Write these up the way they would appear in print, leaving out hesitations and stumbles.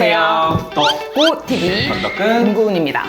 안녕하세요. 덕구TV 건덕근 김고은입니다.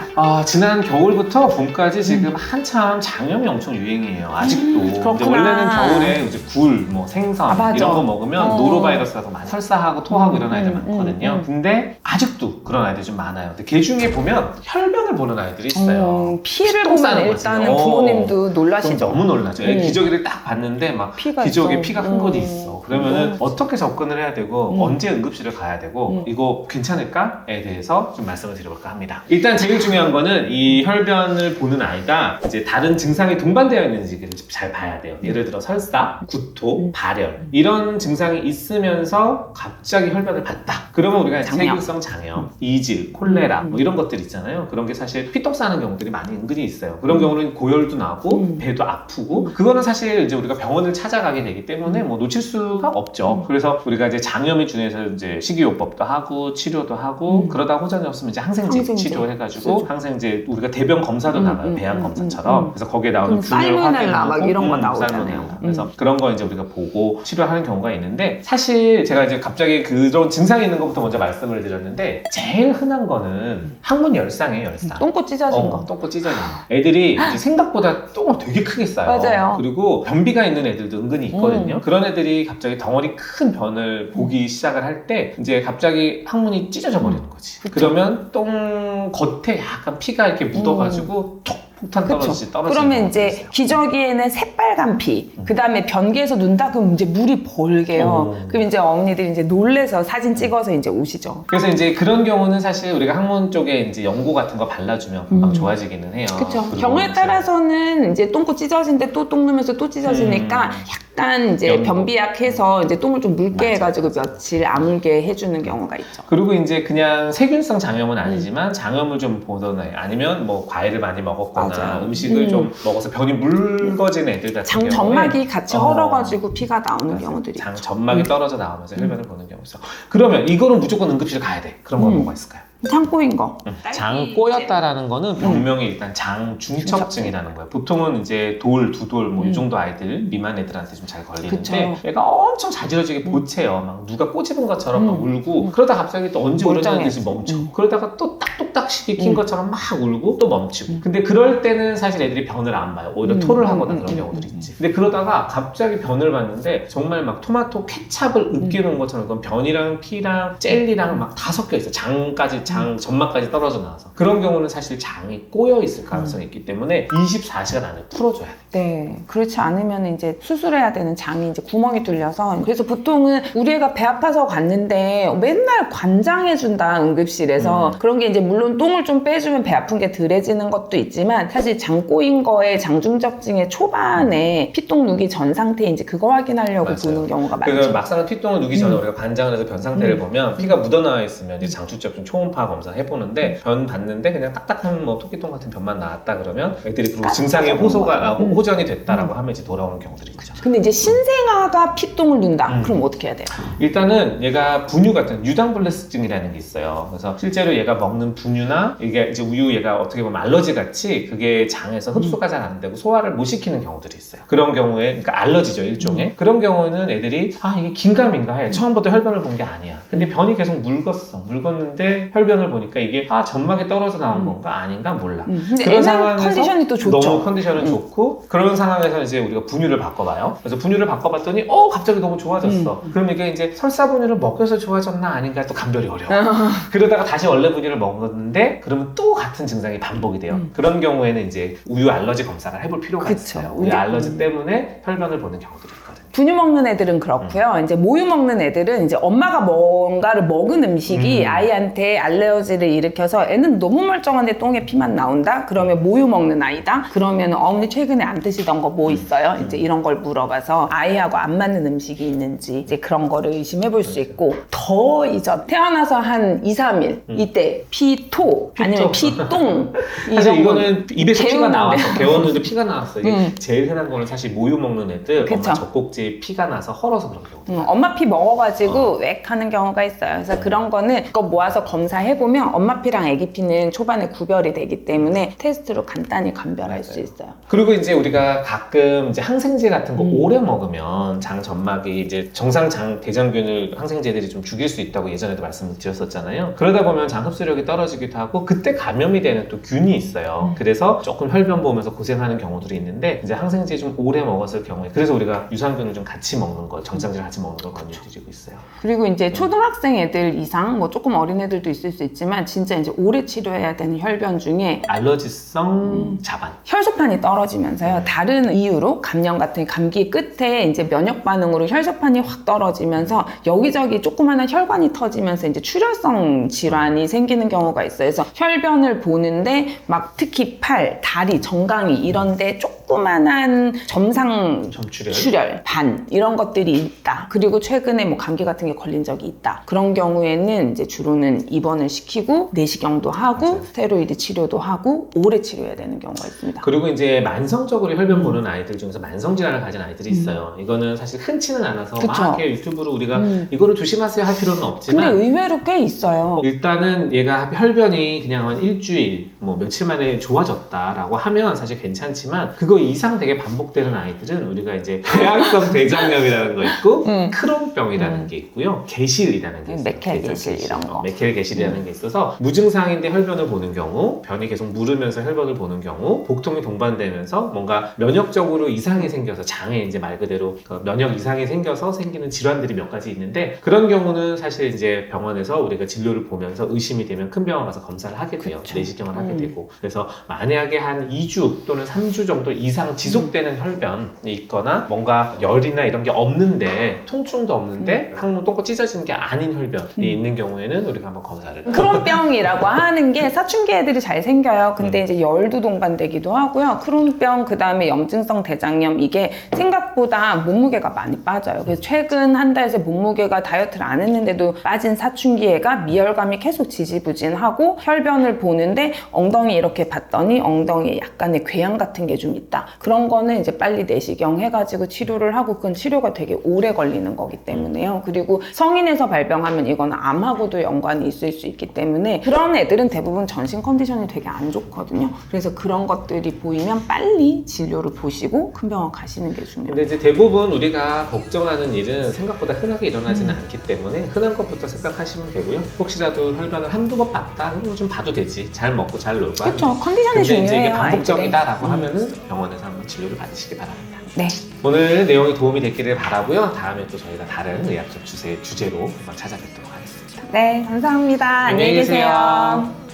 지난 겨울부터 봄까지 지금 한참 장염이 엄청 유행이에요. 아직도. 이제 그렇구나. 원래는 겨울에 이제 굴, 뭐 생선 맞아. 이런 거 먹으면 노로바이러스가 더 많이 설사하고 토하고 이런 아이들 많거든요. 음. 근데 아직도 그런 아이들이 좀 많아요. 근데 그 중에 보면 혈변을 보는 아이들이 있어요. 피를 똥 보면 싸는 거지. 일단은 부모님도 놀라시죠. 너무 놀라죠. 기저귀를 딱 봤는데 막 피가 기저귀에 있어. 피가 한 곳이 있어. 그러면은 어떻게 접근을 해야 되고 언제 응급실을 가야 되고 이거 괜찮을까에 대해서 좀 말씀을 드려볼까 합니다. 일단 제일 중요한 거는 이 혈변을 보는 아이가 이제 다른 증상이 동반되어 있는지를 잘 봐야 돼요. 예를 들어 설사, 구토, 발열 이런 증상이 있으면서 갑자기 혈변을 봤다. 그러면 우리가 세균성 장염, 이질, 콜레라 뭐 이런 것들 있잖아요. 그런 게 사실 피떡 싸는 경우들이 많이 은근히 있어요. 그런 경우는 고열도 나고 배도 아프고 그거는 사실 이제 우리가 병원을 찾아가게 되기 때문에 뭐 놓칠 수가 없죠. 그래서 우리가 이제 장염에 준해서 이제 식이요법도 하고 치료도 하고 그러다 호전이 없으면 이제 항생제 치료해가지고 항생제 우리가 대변 검사도 나가요. 배양 검사처럼. 그래서 거기에 나오는 균열 살모넬라 막 이런 거 나오잖아요. 살모넬라. 그래서 그런 거 이제 우리가 보고 치료하는 경우가 있는데 사실 제가 이제 갑자기 그런 증상이 있는 것부터 먼저 말씀을 드렸는데 제일 흔한 거는 항문 열상이에요. 열상. 똥꼬 찢어진 거. 똥꼬 찢어진 거. 애들이 이제 생각보다 똥을 되게 크게 싸요. 맞아요. 그리고 변비가 있는 애들도 은근히 있거든요. 그런 애들이 갑자기 덩어리 큰 변을 보기 시작을 할 때 이제 갑자기 항문이 찢어져 버리는 거지. 그러면 똥 겉에 약간 피가 이렇게 묻어가지고 톡 폭탄 떨어지는 그러면 이제 기저귀에는 새빨간 피, 그 다음에 변기에서 눈다 그럼 이제 물이 벌게요. 그럼 이제 어머니들이 이제 놀래서 사진 찍어서 이제 오시죠. 그래서 이제 그런 경우는 사실 우리가 항문 쪽에 이제 연고 같은 거 발라주면 금방 좋아지기는 해요. 그렇죠. 경우에 따라서는 이제 똥꼬 찢어진데 또 똥 누면서 또 찢어지니까 약간 이제 연고. 변비약 해서 이제 똥을 좀 묽게 해가지고 며칠 안 울게 해주는 경우가 있죠. 그리고 이제 그냥 세균성 장염은 아니지만 장염을 좀 보거나 아니면 뭐 과일을 많이 먹었거나 맞아요. 음식을 좀 먹어서 변이 묽어진 애들 같은 장 경우에 점막이 같이 헐어가지고 피가 나오는 경우들이 장 있죠. 점막이 떨어져 나오면서 혈변을 보는 경우 있어. 그러면 이거는 무조건 응급실 가야 돼. 그런 건 뭐가 있을까요? 창고인 거. 장 꼬였다라는 거는 병명이 일단 장 중첩증이라는 거예요. 보통은 이제 돌, 두 돌, 뭐 이 정도 아이들, 미만 애들한테 좀 잘 걸리는데 그쵸. 얘가 엄청 자지러지게 보채요. 막 누가 꼬집은 것처럼 막 울고 그러다 갑자기 또 언제 울었냐는 듯이 멈춰. 그러다가 또 딱똑딱 시기 킨 것처럼 막 울고 또 멈추고. 근데 그럴 때는 사실 애들이 변을 안 봐요. 오히려 토를 하거나 그런 경우들이 있지. 근데 그러다가 갑자기 변을 봤는데 정말 막 토마토 케찹을 으깨놓은 것처럼 그건 변이랑 피랑 젤리랑 막 다 섞여 있어. 장까지 점막까지 떨어져 나와서 그런 경우는 사실 장이 꼬여 있을 가능성이 있기 때문에 24시간 안에 풀어줘야 돼. 네, 그렇지 않으면 이제 수술해야 되는 장이 이제 구멍이 뚫려서 그래서 보통은 우리 애가 배 아파서 갔는데 맨날 관장해준다 응급실에서 그런 게 이제 물론 똥을 좀 빼주면 배 아픈 게 덜해지는 것도 있지만 사실 장 꼬인 거에 장중적증의 초반에 피똥 누기 전 상태인지 그거 확인하려고 맞아요. 보는 경우가 그래서 많죠. 막상 피똥을 누기 전에 우리가 관장을 해서 변 상태를 보면 피가 묻어나와 있으면 이제 장추적증 초음파 검사 해보는데 변 봤는데 그냥 딱딱한 뭐 토끼똥 같은 변만 나왔다 그러면 애들이 그리고 증상에 호전이 됐다라고 하면 이제 돌아오는 경우들이 있죠. 근데 이제 신생아가 피똥을 눈다? 그럼 어떻게 해야 돼요? 일단은 얘가 분유 같은 유당불내증이라는 게 있어요. 그래서 실제로 얘가 먹는 분유나 이게 이제 우유 얘가 어떻게 보면 알러지 같이 그게 장에서 흡수가 잘 안 되고 소화를 못 시키는 경우들이 있어요. 그런 경우에 그러니까 알러지죠 일종의. 그런 경우에는 애들이 이게 긴가민가 해. 처음부터 혈변을 본 게 아니야. 근데 변이 계속 묽었는데 혈변을 보니까 이게 점막에 떨어져 나온 건가 아닌가 몰라. 근데 그런 애는 상황에서 컨디션이 또 좋죠. 너무 컨디션은 좋고 그런 상황에서 이제 우리가 분유를 바꿔봐요. 그래서 분유를 바꿔봤더니 갑자기 너무 좋아졌어. 그럼 이게 이제 설사 분유를 먹여서 좋아졌나 아닌가 또 감별이 어려워. 그러다가 다시 원래 분유를 먹었는데 그러면 또 같은 증상이 반복이 돼요. 그런 경우에는 이제 우유 알러지 검사를 해볼 필요가 있어요. 우유 알러지 때문에 혈변을 보는 경우들이 있거든요. 분유 먹는 애들은 그렇고요. 이제 모유 먹는 애들은 이제 엄마가 뭔가를 먹은 음식이 아이한테 알레르기를 일으켜서 애는 너무 멀쩡한데 똥에 피만 나온다? 그러면 모유 먹는 아이다? 그러면 어머니 최근에 안 드시던 거 뭐 있어요? 이제 이런 걸 물어봐서 아이하고 안 맞는 음식이 있는지 이제 그런 거를 의심해 볼 수 있고 더 이전 태어나서 한 2, 3일 이때 피토 아니면 피똥 사실 이거는 입에서 피가 개운한데. 나왔어. 개웠는데 피가 나왔어. 이게 제일 흔한 거는 사실 모유 먹는 애들, 그쵸. 엄마 젖꼭지 없이 피가 나서 헐어서 그런 경우도 많아요. 엄마 피 먹어가지고 웩 하는 경우가 있어요. 그래서 그런 거는 그거 모아서 검사해보면 엄마 피랑 애기 피는 초반에 구별이 되기 때문에 테스트로 간단히 감별할 수 있어요. 그리고 이제 우리가 가끔 이제 항생제 같은 거 오래 먹으면 장 점막이 이제 정상 장 대장균을 항생제들이 좀 죽일 수 있다고 예전에도 말씀드렸었잖아요. 그러다 보면 장 흡수력이 떨어지기도 하고 그때 감염이 되는 또 균이 있어요. 그래서 조금 혈변 보면서 고생하는 경우들이 있는데 이제 항생제 좀 오래 먹었을 경우에 그래서 우리가 유산균을 좀 같이 먹는 거, 정상제를 같이 먹는 걸 권유드리고 있어요. 그리고 이제 초등학생 애들 이상 뭐 조금 어린 애들도 있을 수 있지만 진짜 이제 오래 치료해야 되는 혈변 중에 알러지성 자반. 혈소판이 떨어지면서요. 다른 이유로 감염 같은 감기 끝에 이제 면역 반응으로 혈소판이 확 떨어지면서 여기저기 조그마한 혈관이 터지면서 이제 출혈성 질환이 생기는 경우가 있어요. 그래서 혈변을 보는데 막 특히 팔, 다리, 정강이 이런데 조그만한 점상 출혈, 반 이런 것들이 있다. 그리고 최근에 뭐 감기 같은 게 걸린 적이 있다. 그런 경우에는 이제 주로는 입원을 시키고 내시경도 하고 스테로이드 치료도 하고 오래 치료해야 되는 경우가 있습니다. 그리고 이제 만성적으로 혈변 보는 아이들 중에서 만성 질환을 가진 아이들이 있어요. 이거는 사실 흔치는 않아서 그쵸. 막 이렇게 유튜브로 우리가 이거를 조심하세요 할 필요는 근데 없지만 의외로 꽤 있어요. 일단은 얘가 혈변이 그냥 한 일주일, 뭐 며칠 만에 좋아졌다라고 하면 사실 괜찮지만 그거 이상 되게 반복되는 아이들은 우리가 이제 배양성 대장염이라는 거 있고 크론병이라는 게 있고요. 게실이라는 게 있어요. 메켈 게실 이런 거. 메켈 게실이라는 게 있어서 무증상인데 혈변을 보는 경우, 변이 계속 무르면서 혈변을 보는 경우, 복통이 동반되면서 뭔가 면역적으로 이상이 생겨서 장에 이제 말 그대로 그 면역 이상이 생겨서 생기는 질환들이 몇 가지 있는데 그런 경우는 사실 이제 병원에서 우리가 진료를 보면서 의심이 되면 큰 병원 가서 검사를 하게 돼요. 내시경을 하게 되고 그래서 만약에 한 2주 또는 3주 정도 이상 지속되는 혈변이 있거나 뭔가 열이나 이런 게 없는데 통증도 없는데 항문 똥꼬 찢어지는 게 아닌 혈변이 있는 경우에는 우리가 한번 검사를 크론병이라고 하는 게 사춘기 애들이 잘 생겨요. 근데 이제 열도 동반되기도 하고요. 크론병, 그 다음에 염증성 대장염 이게 생각보다 몸무게가 많이 빠져요. 그래서 최근 한 달 새 몸무게가 다이어트를 안 했는데도 빠진 사춘기 애가 미열감이 계속 지지부진하고 혈변을 보는데 엉덩이 이렇게 봤더니 엉덩이에 약간의 궤양 같은 게 좀 있다. 그런 거는 이제 빨리 내시경 해가지고 치료를 하고 그건 치료가 되게 오래 걸리는 거기 때문에요. 그리고 성인에서 발병하면 이건 암하고도 연관이 있을 수 있기 때문에 그런 애들은 대부분 전신 컨디션이 되게 안 좋거든요. 그래서 그런 것들이 보이면 빨리 진료를 보시고 큰 병원 가시는 게 중요해요. 근데 이제 대부분 우리가 걱정하는 일은 생각보다 흔하게 일어나지는 않기 때문에 흔한 것부터 생각하시면 되고요. 혹시라도 혈변을 한두 번 봤다? 그럼 좀 봐도 되지. 잘 먹고 잘 놀고 그렇죠. 컨디션이 근데 중요해요. 이제 이게 반복적이다라고 아이들의. 하면은 병원에서 한번 진료를 받으시기 바랍니다. 네. 오늘 내용이 도움이 됐기를 바라고요. 다음에 또 저희가 다른 의학적 주제로 한번 찾아뵙도록 하겠습니다. 네, 감사합니다. 안녕히 계세요.